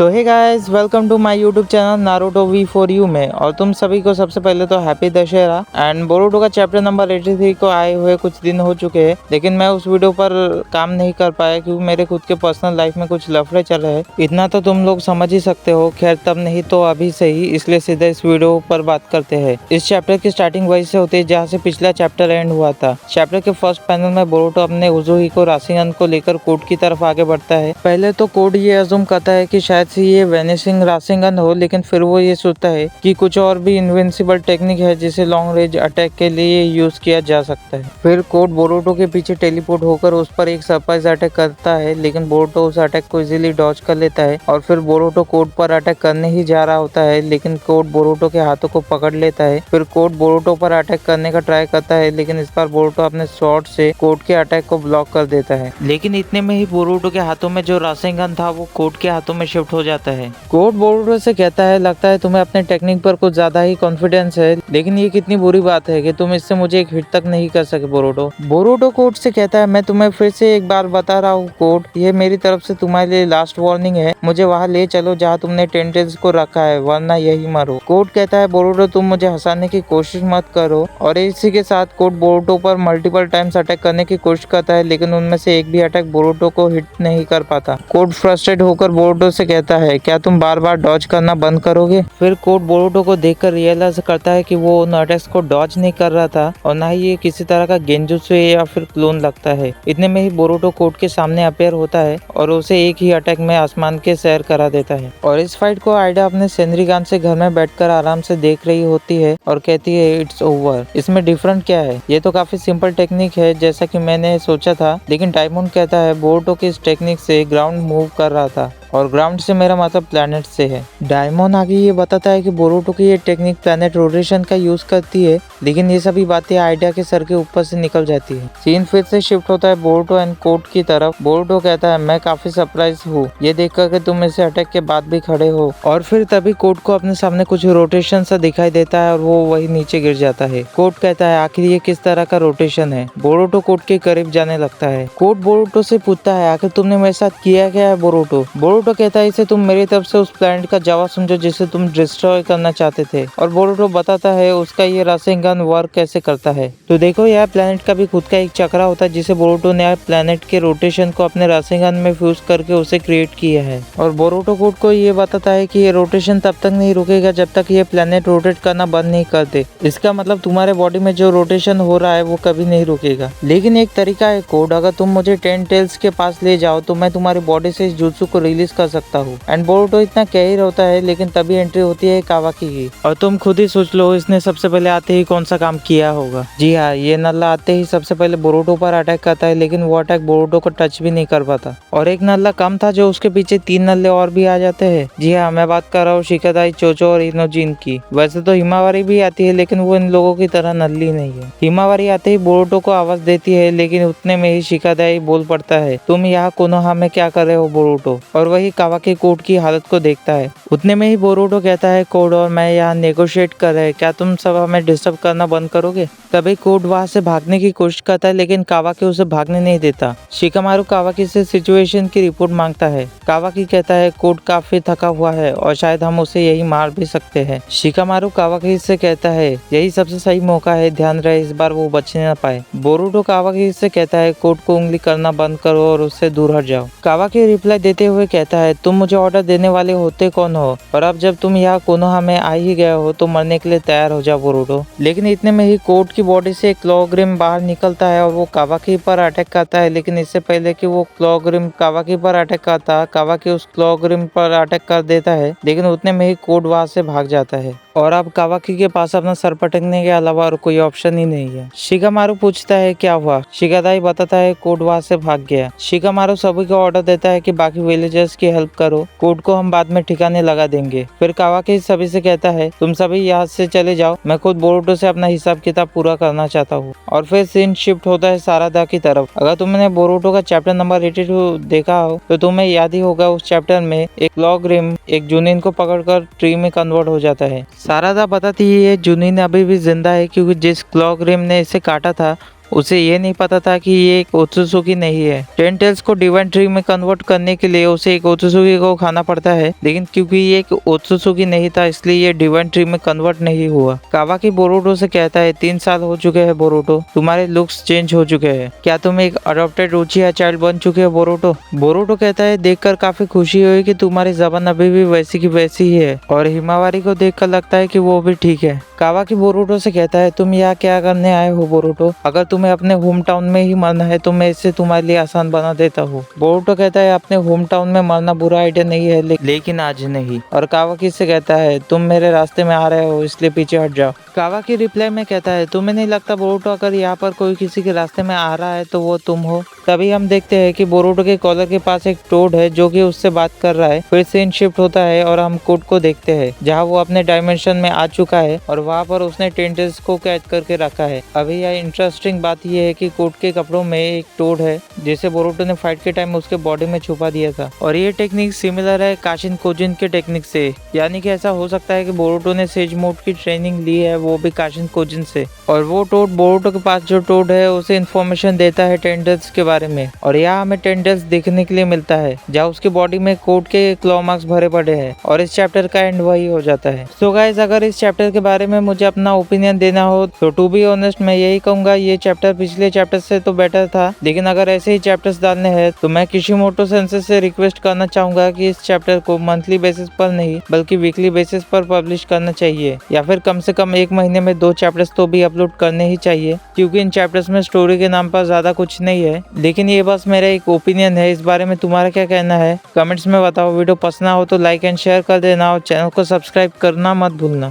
So hey guys, welcome to my YouTube channel Naruto V4U में। और तुम सभी को सबसे पहले तो हैप्पी दशहरा। एंड बोरुतो का चैप्टर नंबर 83 को आए हुए कुछ दिन हो चुके हैं, लेकिन मैं उस वीडियो पर काम नहीं कर पाया क्योंकि मेरे खुद के पर्सनल लाइफ में कुछ लफड़े चल रहे हैं। इतना तो तुम लोग समझ ही सकते हो। खैर, तब नहीं तो अभी से ही, इसलिए सीधा इस वीडियो पर बात करते हैं। इस चैप्टर की स्टार्टिंग वही से होती है जहाँ से पिछला चैप्टर एंड हुआ था। चैप्टर के फर्स्ट पैनल में बोरुतो अपने उज़ुहिको राशिगन को लेकर कोर्ट की तरफ आगे बढ़ता है। पहले तो कोर्ट ये अज्यूम करता है कि शायद से ये वेनिशिंग राशिगन हो, लेकिन फिर वो ये सोचता है कि कुछ और भी इनविंसिबल टेक्निक है जिसे लॉन्ग रेंज अटैक के लिए यूज किया जा सकता है। फिर कोर्ट बोरुतो के पीछे टेलीपोर्ट होकर उस पर एक सरप्राइज अटैक करता है, लेकिन बोरुतो उस अटैक को इजीली डॉज कर लेता है। और फिर बोरुतो कोर्ट पर अटैक करने ही जा रहा होता है, लेकिन कोर्ट बोरुतो के हाथों को पकड़ लेता है। फिर कोर्ट बोरुतो पर अटैक करने का ट्राई करता है, लेकिन इस बार बोरुतो अपने शॉट से कोर्ट के अटैक को ब्लॉक कर देता है। लेकिन इतने में ही बोरुतो के हाथों में जो राशिगन था वो कोर्ट के हाथों में शिफ्ट हो जाता है। कोर्ट बोरुतो से कहता है, लगता है तुम्हें अपने टेक्निक पर कुछ ज्यादा ही कॉन्फिडेंस है, लेकिन ये कितनी बुरी बात है कि तुम इससे मुझे एक हिट तक नहीं कर सके बोरुतो। बोरुतो कोर्ट से कहता है, मैं तुम्हें फिर से एक बार बता रहा हूँ कोर्ट, ये मेरी तरफ से तुम्हारे लिए लास्ट वार्निंग है। मुझे वहाँ ले चलो जहाँ तुमने टेंटेल्स को रखा है, वरना यही मरो। कोर्ट कहता है, बोरुतो तुम मुझे हंसाने की कोशिश मत करो। और इसी के साथ कोर्ट बोरुतो पर मल्टीपल टाइम्स अटैक करने की कोशिश करता है, लेकिन उनमें से एक भी अटैक बोरुतो को हिट नहीं कर पाता। कोर्ट फ्रस्ट्रेट होकर बोरुतो से कहता है, क्या तुम बार बार डॉज करना बंद करोगे? फिर कोर्ट बोरुतो को देखकर रियलाइज करता है कि वो उन अटैक्स को डॉज नहीं कर रहा था और ना ही ये किसी तरह का गेंजुत्सु या फिर क्लोन लगता है। इतने में ही बोरुतो कोर्ट के सामने अपेयर होता है और उसे एक ही अटैक में आसमान के सैर करा देता है। और इस फाइट को आइडा अपने सेनरिगान से घर में बैठकर आराम से देख रही होती है और कहती है, इट्स ओवर। इसमें डिफरेंट क्या है? ये तो काफी सिंपल टेक्निक है जैसा कि मैंने सोचा था। लेकिन डायमंड कहता है, बोरुतो की इस टेक्निक से ग्राउंड मूव कर रहा था और ग्राउंड से मेरा मतलब प्लैनेट से है। डायमंड आगे ये बताता है कि बोरुतो की ये टेक्निक प्लैनेट रोटेशन का यूज करती है, लेकिन ये सभी बातें आइडिया के सर के ऊपर से निकल जाती है। सीन फिर से शिफ्ट होता है बोरुतो एंड कोर्ट की तरफ। बोरुतो कहता है, मैं काफी सरप्राइज हूँ ये देखकर कि तुम इसे अटैक के बाद भी खड़े हो। और फिर तभी कोर्ट को अपने सामने कुछ रोटेशन सा दिखाई देता है और वो वही नीचे गिर जाता है। कोर्ट कहता है, आखिर ये किस तरह का रोटेशन है? बोरुतो कोर्ट के करीब जाने लगता है। कोर्ट बोरुतो से पूछता है, आखिर तुमने मेरे साथ किया क्या है बोरुतो? बोरुतो कहता है, इसे तुम मेरी तरफ से उस प्लैनेट का जवाब समझो जिसे तुम डिस्ट्रॉय करना चाहते थे। और बोरुतो बताता है उसका ये राशिगन वर्क कैसे करता है। तो देखो, यह प्लैनेट का भी खुद का एक चक्रा होता है जिसे बोरुतो ने प्लैनेट के रोटेशन को अपने राशिगन में फ्यूज करके उसे क्रिएट किया है। और बोरुतो कोर्ट को ये बताता है कि ये रोटेशन तब तक नहीं रुकेगा जब तक ये प्लैनेट रोटेट करना बंद नहीं करते। इसका मतलब तुम्हारे बॉडी में जो रोटेशन हो रहा है वो कभी नहीं रुकेगा। लेकिन एक तरीका है कोड, अगर तुम मुझे 10 टेल्स के पास ले जाओ तो मैं तुम्हारी बॉडी से इस जुत्सु को रिलीज कर सकता हूँ। एंड बोरुतो इतना कह ही होता है, लेकिन तभी एंट्री होती है कावाकी की। और तुम खुद ही सोच लो इसने सबसे पहले आते ही कौन सा काम किया होगा। जी हाँ, ये नल्ला आते ही सबसे पहले बोरुतो पर अटैक करता है, लेकिन वो अटैक बोरुतो को टच भी नहीं कर पाता। और एक नल्ला कम था जो उसके पीछे 3 नल्ले और भी आ जाते हैं। जी हाँ, मैं बात कर रहा हूँ शिकादाई, चोचो और इनोजिन की। वैसे तो हिमावारी भी आती है, लेकिन वो इन लोगों की तरह नल्ली नहीं है। हिमावारी आते ही बोरुतो को आवाज देती है, लेकिन उतने में ही शिकादाई बोल पड़ता है, तुम यहाँ कोनोहा में क्या कर रहे हो बोरुतो? और वही कावाकी कोर्ट की हालत को देखता है। उतने में ही बोरुतो कहता है, कोड और मैं यहाँ नेगोशिएट कर रहे हैं, क्या तुम सब हमें डिस्टर्ब करना बंद करोगे? तभी कोड वहाँ से भागने की कोशिश करता है, लेकिन कावाकी उसे भागने नहीं देता। शिकामारू कावाकी से सिचुएशन की रिपोर्ट मांगता है। कावाकी कहता है, कोड काफी थका हुआ है और शायद हम उसे यही मार भी सकते हैं। शिकामारू कावाकी से कहता है, यही सबसे सही मौका है, ध्यान रहे इस बार वो बचने न पाए। बोरुतो कावाकी से कहता है, कोड को उंगली करना बंद करो और उससे दूर हट जाओ। कावाकी रिप्लाई देते हुए कहता है, तुम मुझे ऑर्डर देने वाले होते कौन हो? और अब जब तुम यहाँ कोनोहा में आ ही गए हो तो मरने के लिए तैयार हो जाओ बोरुतो। लेकिन इतने में ही कोर्ट की बॉडी से क्लॉग्रिम बाहर निकलता है और वो कावाकी पर अटैक करता है। लेकिन इससे पहले कि वो क्लॉग्रिम कावाकी पर अटैक करता, कावाकी उस क्लॉग्रिम पर अटैक कर देता है, लेकिन उतने में ही कोर्ट वहां से भाग जाता है। और अब कावाकी के पास अपना सर पटकने के अलावा और कोई ऑप्शन ही नहीं है। शिकामारू पूछता है, क्या हुआ? शिकादाई बताता है, कोड वहां से भाग गया। शिकामारू सभी को ऑर्डर देता है कि बाकी विलेजर्स की हेल्प करो, कोड को हम बाद में ठिकाने लगा देंगे। फिर कावाकी सभी से कहता है, तुम सभी यहाँ से चले जाओ, मैं खुद बोरुतो से अपना हिसाब किताब पूरा करना चाहता हूँ। और फिर सीन शिफ्ट होता है सारादा की तरफ। अगर तुमने बोरुतो का चैप्टर नंबर 82 देखा हो तो तुम्हें याद ही होगा, उस चैप्टर में एक क्लॉग्रिम एक जुनिन को पकड़कर ट्री में कन्वर्ट हो जाता है। सारादा बताती है जुनिन अभी भी जिंदा है क्योंकि जिस क्लॉग्रिम ने इसे काटा था उसे ये नहीं पता था कि ये एक ओत्सुकी नहीं है। टेन टेल्स को डिवाइन ट्री में कन्वर्ट करने के लिए उसे एक ओत्सुकी को खाना पड़ता है, लेकिन क्योंकि ये एक ओत्सुकी नहीं था इसलिए ये डिवाइन ट्री में कन्वर्ट नहीं हुआ। कावाकी बोरुटो से कहता है 3 साल हो चुके हैं बोरुटो, तुम्हारे लुक्स चेंज हो चुके हैं, क्या तुम एक अडॉप्टेड उचिहा चाइल्ड बन चुके हो बोरुटो? बोरुटो कहता है देखकर काफी खुशी हुई कि तुम्हारी जबान अभी भी वैसी की वैसी ही है, और हिमावारी को देखकर लगता है कि वो भी ठीक है। कावाकी बोरुटो से कहता है तुम यहाँ क्या करने आए हो बोरुटो? अगर तुम्हें अपने होम टाउन में ही मरना है तो मैं इसे तुम्हारे लिए आसान बना देता हूँ। बोरुटो कहता है अपने होम टाउन में मरना बुरा आइडिया नहीं है, लेकिन आज नहीं। और कावाकी से कहता है तुम मेरे रास्ते में आ रहे हो इसलिए पीछे हट जाओ। कावाकी रिप्लाई में कहता है तुम्हें नहीं लगता बोरुटो अगर यहाँ पर कोई किसी के रास्ते में आ रहा है तो वो तुम हो? तभी हम देखते हैं कि बोरुटो के कॉलर के पास एक टोड है जो कि उससे बात कर रहा है। फिर सीन शिफ्ट होता है और हम कोड को देखते हैं जहाँ वो अपने डायमेंशन में आ चुका है और वहाँ पर उसने टेंटेल्स को कैद करके रखा है। अभी यह इंटरेस्टिंग बात यह है कि कोड के कपड़ों में एक टोड है जिसे बोरुटो ने फाइट के टाइम उसके बॉडी में छुपा दिया था, और ये टेक्निक सिमिलर है काशिन कोजिन के टेक्निक से। यानी कि ऐसा हो सकता है कि बोरुटो ने सेज मोड की ट्रेनिंग ली है वो भी काशिन कोजिन से, और वो टोड बोरुटो के पास जो टोड है उसे इन्फॉर्मेशन देता है टेंटेल्स के बारे में। और यहाँ हमें टेंटेल्स देखने के लिए मिलता है जहाँ उसके बॉडी में कोड के क्लॉ मार्क्स भरे पड़े हैं, और इस चैप्टर का एंड वही हो जाता है। सो गाइस, अगर इस चैप्टर के बारे में मुझे अपना ओपिनियन देना हो तो टू बी ऑनेस्ट मैं यही कहूंगा ये चैप्टर पिछले चैप्टर से तो बेटर था, लेकिन अगर ऐसे ही चैप्टर्स डालने हैं तो मैं किशिमोटो सेंसेई से रिक्वेस्ट करना चाहूंगा कि इस चैप्टर को मंथली बेसिस पर नहीं बल्कि वीकली बेसिस पर पब्लिश करना चाहिए, या फिर कम से कम 1 महीने में 2 चैप्टर्स तो भी अपलोड करने ही चाहिए, क्योंकि इन चैप्टर्स में स्टोरी के नाम पर ज्यादा कुछ नहीं है। लेकिन ये बस मेरा एक ओपिनियन है, इस बारे में तुम्हारा क्या कहना है कमेंट्स में बताओ। वीडियो पसंद हो तो लाइक एंड शेयर कर देना और चैनल को सब्सक्राइब करना मत भूलना।